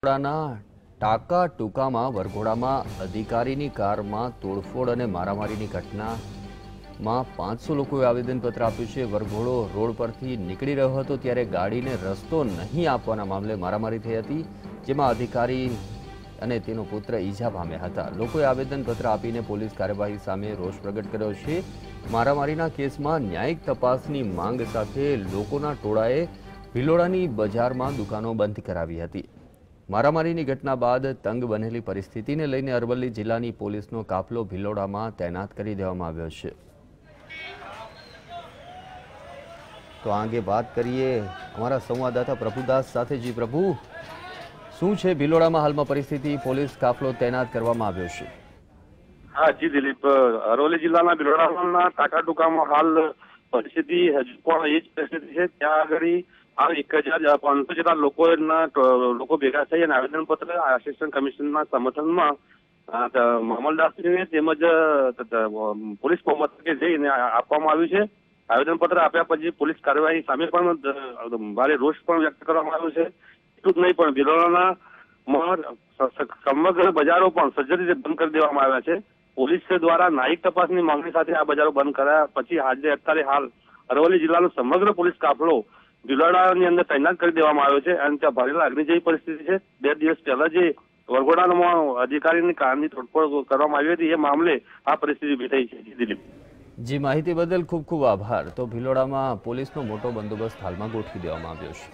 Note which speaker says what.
Speaker 1: વડોદરાના ટાંકા ટૂંકામાં વરઘોડામાં અધિકારીની કારમાં તોડફોડ અને મારામારીની ઘટનામાં 500 લોકોએ આવેદનપત્ર આપ્યું છે। વરઘોડો રોડ પરથી નીકળી રહ્યો હતો ત્યારે ગાડીને રસ્તો નહીં આપવાના મામલે મારામારી થઈ હતી, જેમાં અધિકારી અને તેનો પુત્ર ઈજા પામ્યા હતા। લોકોએ આવેદનપત્ર આપીને પોલીસ કાર્યવાહી સામે રોષ પ્રગટ કર્યો છે। મારામારીના કેસમાં ન્યાયિક તપાસની માંગ સાથે લોકોના ટોળાએ ભિલોડાની બજારમાં દુકાનો બંધ કરાવી હતી। મારામારીની ઘટના બાદ તંગ બનેલી પરિસ્થિતિને લઈને અરવલ્લી જિલ્લાની પોલીસનો કાફલો ભિલોડામાં તૈનાત કરી દેવામાં આવ્યો છે। તો આ અંગે વાત કરીએ અમારા સંવાદદાતા પ્રભુદાસ સાથે। જી પ્રભુ, શું છે ભિલોડામાં હાલમાં પરિસ્થિતિ? પોલીસ કાફલો તૈનાત કરવામાં આવ્યો છે।
Speaker 2: હા જી દિલીપ, અરવલ્લી જિલ્લાના ભિલોડાના ટાંકા ટૂંકામાં હાલ પરિસ્થિતિ હજુ પણ એ જ પરિસ્થિતિ છે। ત્યાં આગળ હાલ 1500 જેટલા લોકો ભેગા થઈ અને આવેદનપત્ર આસિસ્ટન્ટ કમિશનરના સમર્થનમાં મામલતદારશ્રીને તેમજ પોલીસ મથકે જઈને આપવામાં આવ્યું છે। આવેદનપત્ર આપ્યા પછી પોલીસ કાર્યવાહી સામે પણ ભારે રોષ પણ વ્યક્ત કરવામાં આવ્યો છે। એટલું જ નહીં, પણ ભિલોડાના સમગ્ર બજારો પણ સજ્જ રીતે બંધ કરી દેવામાં આવ્યા છે। પોલીસ દ્વારા ન્યાયિક તપાસની માંગણી સાથે આ બજારો બંધ કરાયા પછી અત્યારે હાલ અરવલ્લી જિલ્લાનો સમગ્ર પોલીસ કાફલો ભિલોડાની અંદર તૈનાત કરી દેવામાં આવ્યો છે અને ત્યાં ભારે લાગણી જેવી પરિસ્થિતિ છે। 2 દિવસ પહેલા જે વરઘોડામાં અધિકારીની કારની તોડફોડ કરવામાં આવી હતી, એ મામલે આ પરિસ્થિતિ ઉભી થઈ છે। દિલીપ,
Speaker 1: જી, માહિતી બદલ ખૂબ ખૂબ આભાર। તો ભિલોડામાં પોલીસનો મોટો બંદોબસ્ત હાલમાં ગોઠવી દેવામાં આવ્યો છે।